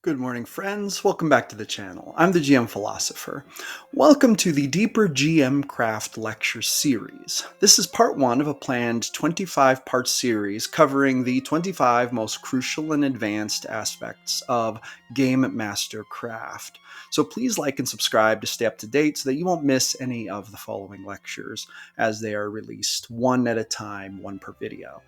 Good morning, friends. Welcome back to the channel. I'm the GM Philosopher. Welcome to the Deeper GM Craft Lecture Series. This is part one of a planned 25-part series covering the 25 most crucial and advanced aspects of Game Master Craft. So please like and subscribe to stay up to date so that you won't miss any of the following lectures as they are released one at a time, one per video.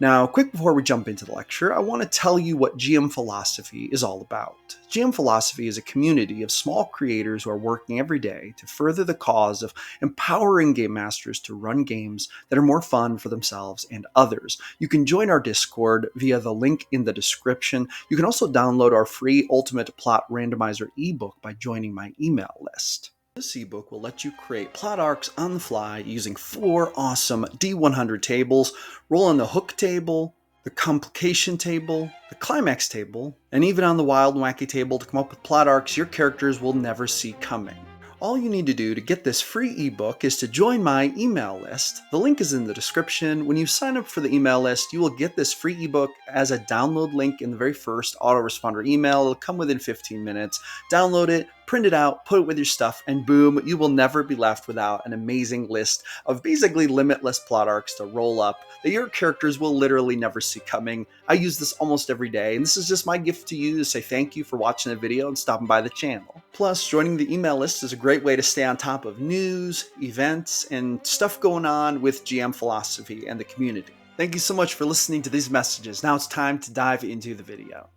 Now, quick before we jump into the lecture, I want to tell you what GM Philosophy is all about. GM Philosophy is a community of small creators who are working every day to further the cause of empowering game masters to run games that are more fun for themselves and others. You can join our Discord via the link in the description. You can also download our free Ultimate Plot Randomizer ebook by joining my email list. This ebook will let you create plot arcs on the fly using 4 awesome D100 tables, roll on the hook table, the complication table, the climax table, and even on the wild and wacky table to come up with plot arcs your characters will never see coming. All you need to do to get this free ebook is to join my email list. The link is in the description. When you sign up for the email list, you will get this free ebook as a download link in the very first autoresponder email. It'll come within 15 minutes. Download it, print it out, put it with your stuff, and boom, you will never be left without an amazing list of basically limitless plot arcs to roll up that your characters will literally never see coming. I use this almost every day, and this is just my gift to you to say thank you for watching the video and stopping by the channel. Plus, joining the email list is a great way to stay on top of news, events, and stuff going on with GM Philosophy and the community. Thank you so much for listening to these messages. Now it's time to dive into the video.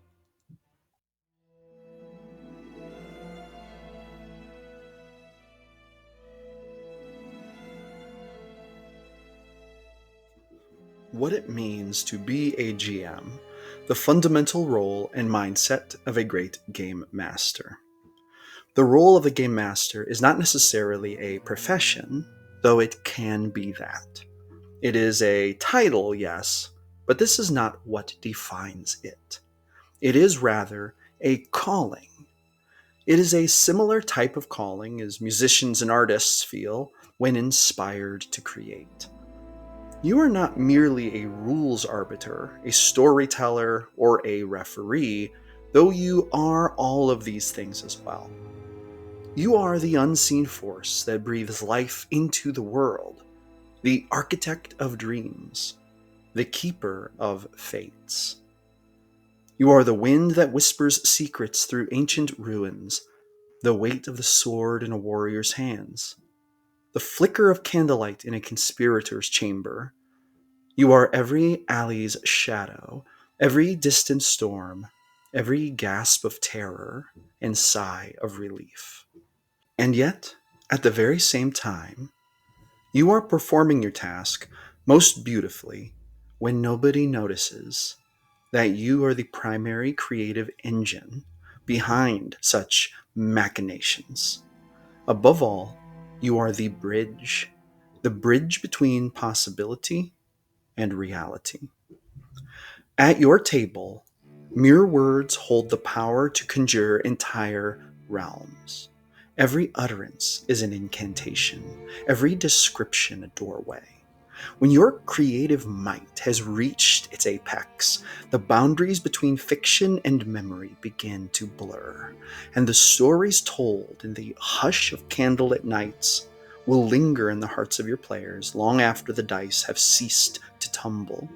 What it means to be a GM, the fundamental role and mindset of a great game master. The role of a game master is not necessarily a profession, though it can be that. It is a title, yes, but this is not what defines it. It is rather a calling. It is a similar type of calling as musicians and artists feel when inspired to create. You are not merely a rules arbiter, a storyteller, or a referee, though you are all of these things as well. You are the unseen force that breathes life into the world, the architect of dreams, the keeper of fates. You are the wind that whispers secrets through ancient ruins, the weight of the sword in a warrior's hands, the flicker of candlelight in a conspirator's chamber. You are every alley's shadow, every distant storm, every gasp of terror and sigh of relief. And yet, at the very same time, you are performing your task most beautifully when nobody notices that you are the primary creative engine behind such machinations. Above all, you are the bridge between possibility and reality. At your table, mere words hold the power to conjure entire realms. Every utterance is an incantation, every description a doorway. When your creative might has reached its apex, the boundaries between fiction and memory begin to blur, and the stories told in the hush of candlelit nights will linger in the hearts of your players long after the dice have ceased to tumble.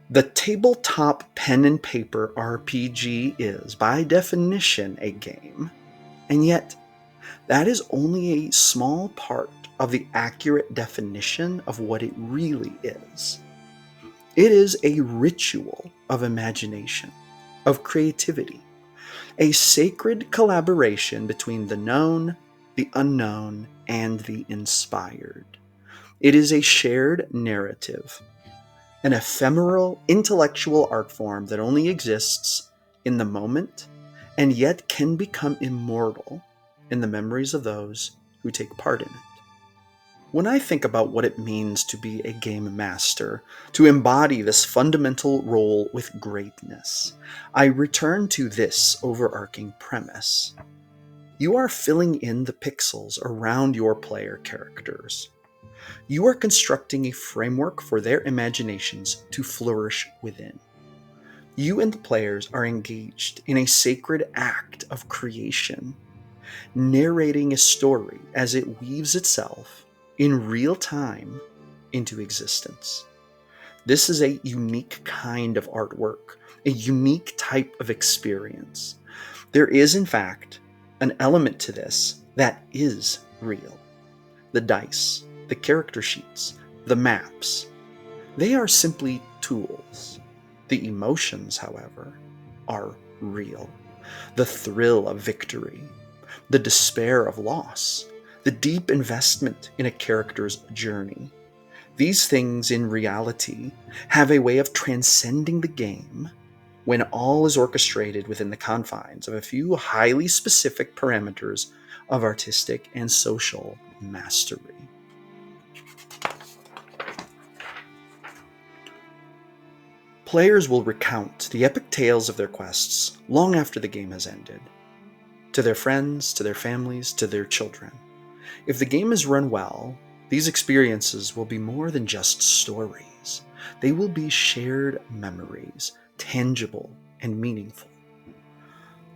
The tabletop pen and paper RPG is, by definition, a game, and yet that is only a small part of the accurate definition of what it really is. It is a ritual of imagination, of creativity, a sacred collaboration between the known, the unknown, and the inspired. It is a shared narrative, an ephemeral intellectual art form that only exists in the moment and yet can become immortal in the memories of those who take part in it. When I think about what it means to be a game master, to embody this fundamental role with greatness, I return to this overarching premise. You are filling in the pixels around your player characters. You are constructing a framework for their imaginations to flourish within. You and the players are engaged in a sacred act of creation, narrating a story as it weaves itself in real time into existence. This is a unique kind of artwork, a unique type of experience. There is, in fact, an element to this that is real. The dice, the character sheets, the maps, they are simply tools. The emotions, however, are real. The thrill of victory, the despair of loss, the deep investment in a character's journey. These things in reality have a way of transcending the game when all is orchestrated within the confines of a few highly specific parameters of artistic and social mastery. Players will recount the epic tales of their quests long after the game has ended, to their friends, to their families, to their children. If the game is run well, these experiences will be more than just stories. They will be shared memories, tangible and meaningful.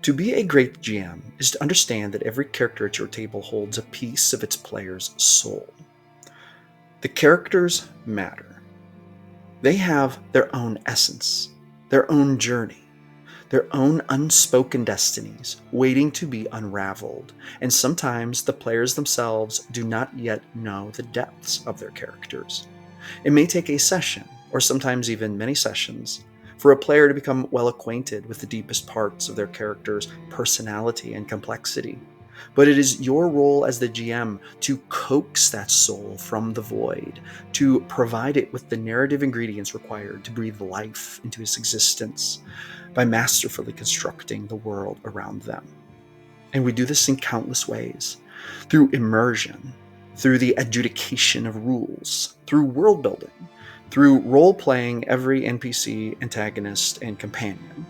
To be a great GM is to understand that every character at your table holds a piece of its player's soul. The characters matter. They have their own essence, their own journey, their own unspoken destinies waiting to be unraveled, and sometimes the players themselves do not yet know the depths of their characters. It may take a session, or sometimes even many sessions, for a player to become well acquainted with the deepest parts of their character's personality and complexity. But it is your role as the GM to coax that soul from the void, to provide it with the narrative ingredients required to breathe life into its existence by masterfully constructing the world around them. And we do this in countless ways, through immersion, through the adjudication of rules, through world building, through role-playing every NPC, antagonist, and companion.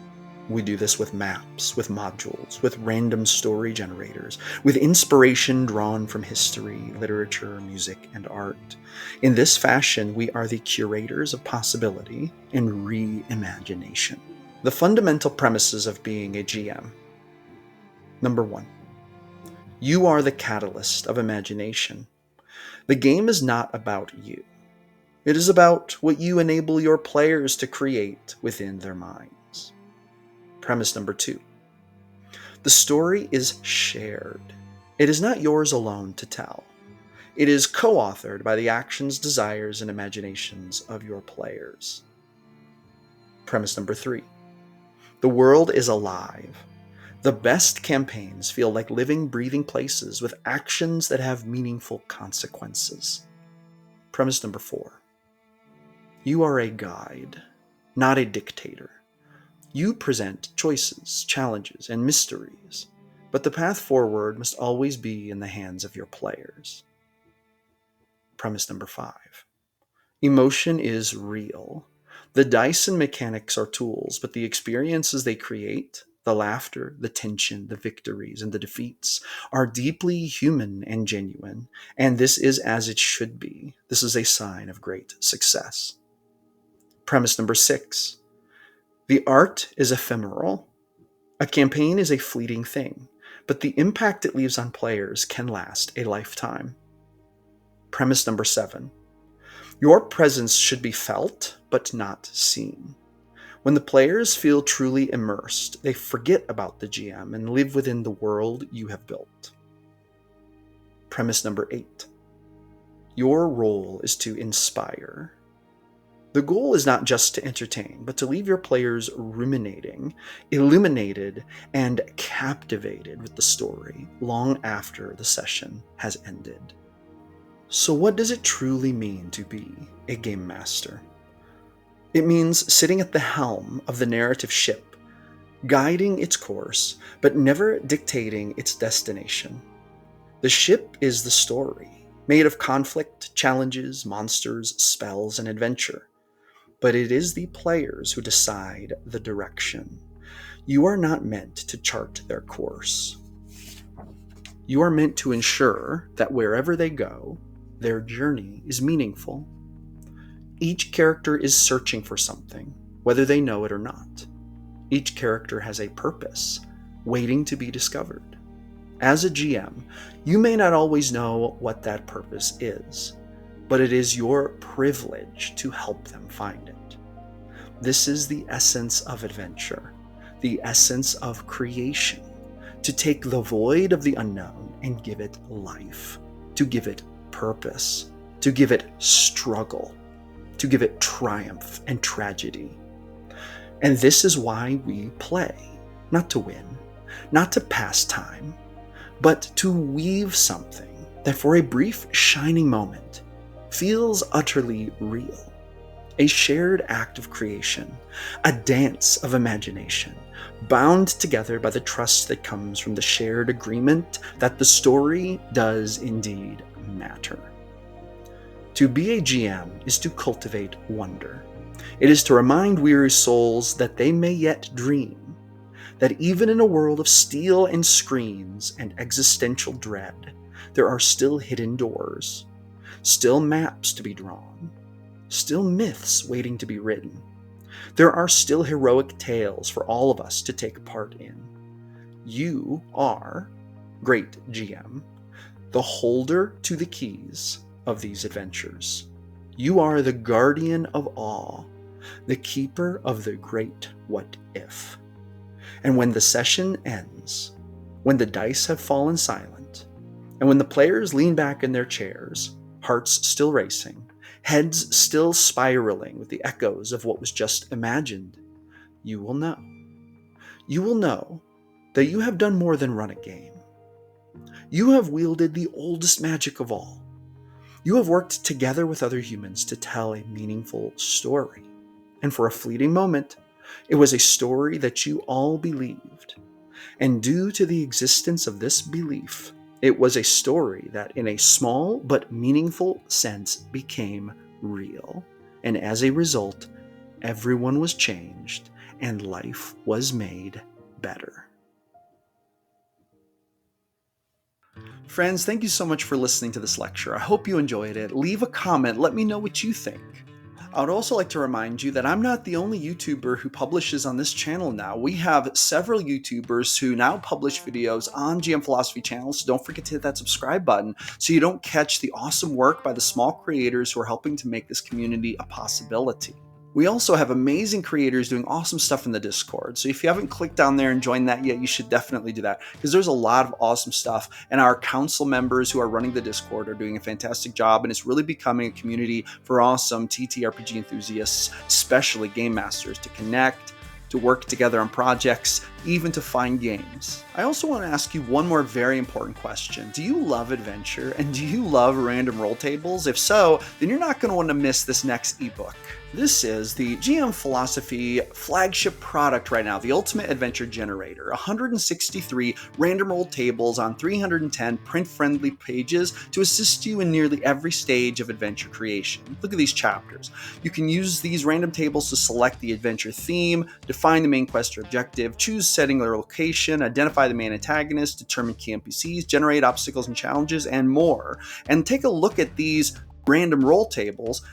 We do this with maps, with modules, with random story generators, with inspiration drawn from history, literature, music, and art. In this fashion, we are the curators of possibility and reimagination. The fundamental premises of being a GM. Number 1. You are the catalyst of imagination. The game is not about you. It is about what you enable your players to create within their minds. Premise number 2. The story is shared. It is not yours alone to tell. It is co-authored by the actions, desires, and imaginations of your players. Premise number 3. The world is alive. The best campaigns feel like living, breathing places with actions that have meaningful consequences. Premise number 4. You are a guide, not a dictator. You present choices, challenges, and mysteries, but the path forward must always be in the hands of your players. Premise number 5. Emotion is real. The dice and mechanics are tools, but the experiences they create, the laughter, the tension, the victories, and the defeats, are deeply human and genuine, and this is as it should be. This is a sign of great success. Premise number 6. The art is ephemeral. A campaign is a fleeting thing, but the impact it leaves on players can last a lifetime. Premise number 7. Your presence should be felt, but not seen. When the players feel truly immersed, they forget about the GM and live within the world you have built. Premise number 8. Your role is to inspire. The goal is not just to entertain, but to leave your players ruminating, illuminated, and captivated with the story long after the session has ended. So what does it truly mean to be a game master? It means sitting at the helm of the narrative ship, guiding its course, but never dictating its destination. The ship is the story, made of conflict, challenges, monsters, spells, and adventure. But it is the players who decide the direction. You are not meant to chart their course. You are meant to ensure that wherever they go, their journey is meaningful. Each character is searching for something, whether they know it or not. Each character has a purpose, waiting to be discovered. As a GM, you may not always know what that purpose is, but it is your privilege to help them find it. This is the essence of adventure, the essence of creation, to take the void of the unknown and give it life, to give it purpose, to give it struggle, to give it triumph and tragedy. And this is why we play, not to win, not to pass time, but to weave something that for a brief shining moment feels utterly real. A shared act of creation, a dance of imagination, bound together by the trust that comes from the shared agreement that the story does indeed matter. To be a GM is to cultivate wonder. It is to remind weary souls that they may yet dream, that even in a world of steel and screens and existential dread, there are still hidden doors, still maps to be drawn, still myths waiting to be written. There are still heroic tales for all of us to take part in. You are, great GM, the holder to the keys of these adventures. You are the guardian of awe, the keeper of the great what if. And when the session ends, when the dice have fallen silent, and when the players lean back in their chairs, hearts still racing, heads still spiraling with the echoes of what was just imagined, you will know. You will know that you have done more than run a game. You have wielded the oldest magic of all. You have worked together with other humans to tell a meaningful story. And for a fleeting moment, it was a story that you all believed. And due to the existence of this belief, it was a story that in a small but meaningful sense became real. And as a result, everyone was changed and life was made better. Friends, thank you so much for listening to this lecture. I hope you enjoyed it. Leave a comment. Let me know what you think. I would also like to remind you that I'm not the only YouTuber who publishes on this channel now. We have several YouTubers who now publish videos on GM Philosophy channels, so don't forget to hit that subscribe button so you don't catch the awesome work by the small creators who are helping to make this community a possibility. We also have amazing creators doing awesome stuff in the Discord. So if you haven't clicked down there and joined that yet, you should definitely do that because there's a lot of awesome stuff. And our council members who are running the Discord are doing a fantastic job. And it's really becoming a community for awesome TTRPG enthusiasts, especially game masters, to connect, to work together on projects, even to find games. I also want to ask you one more very important question. Do you love adventure and do you love random roll tables? If so, then you're not going to want to miss this next ebook. This is the GM Philosophy flagship product right now, the Ultimate Adventure Generator. 163 random roll tables on 310 print-friendly pages to assist you in nearly every stage of adventure creation. Look at these chapters. You can use these random tables to select the adventure theme, define the main quest or objective, choose setting or location, identify the main antagonist, determine key NPCs, generate obstacles and challenges, and more. And take a look at these random roll tables.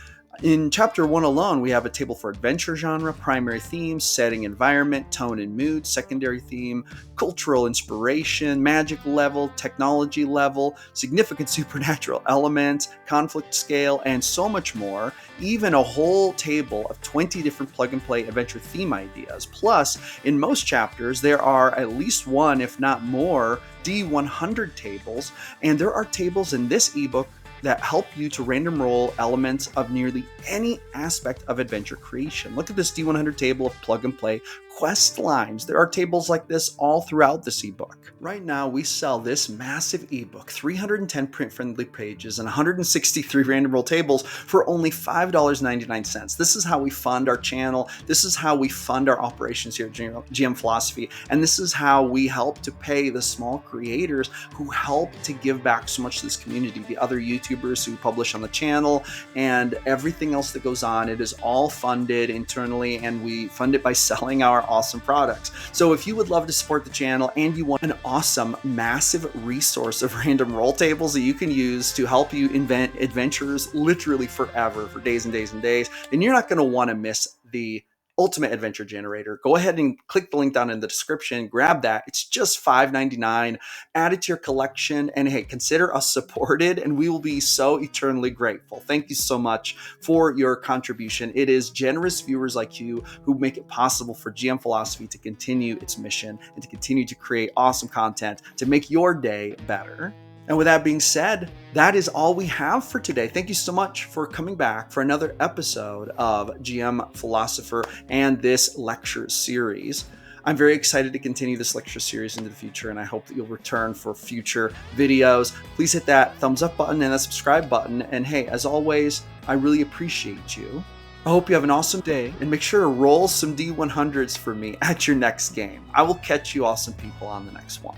In Chapter 1 alone, we have a table for adventure genre, primary theme, setting, environment, tone and mood, secondary theme, cultural inspiration, magic level, technology level, significant supernatural elements, conflict scale, and so much more. Even a whole table of 20 different plug-and-play adventure theme ideas. Plus, in most chapters, there are at least one, if not more, D100 tables, and there are tables in this ebook that help you to random roll elements of nearly any aspect of adventure creation. Look at this D100 table of plug and play quest lines. There are tables like this all throughout this ebook. Right now, we sell this massive ebook, 310 print-friendly pages and 163 random roll tables for only $5.99. This is how we fund our channel. This is how we fund our operations here at GM Philosophy. And this is how we help to pay the small creators who help to give back so much to this community, the other YouTubers who publish on the channel, and everything else that goes on. It is all funded internally, and we fund it by selling our awesome products. So if you would love to support the channel and you want an awesome, massive resource of random roll tables that you can use to help you invent adventures literally forever, for days and days and days, then you're not going to want to miss the ultimate adventure generator. Go ahead and click the link down in the description, grab that. It's just $5.99. Add it to your collection, and hey, consider us supported, and we will be so eternally grateful. Thank you so much for your contribution. It is generous viewers like you who make it possible for GM Philosophy to continue its mission and to continue to create awesome content to make your day better. And with that being said, that is all we have for today. Thank you so much for coming back for another episode of GM Philosopher and this lecture series. I'm very excited to continue this lecture series into the future, and I hope that you'll return for future videos. Please hit that thumbs up button and that subscribe button. And hey, as always, I really appreciate you. I hope you have an awesome day, and make sure to roll some D100s for me at your next game. I will catch you awesome people on the next one.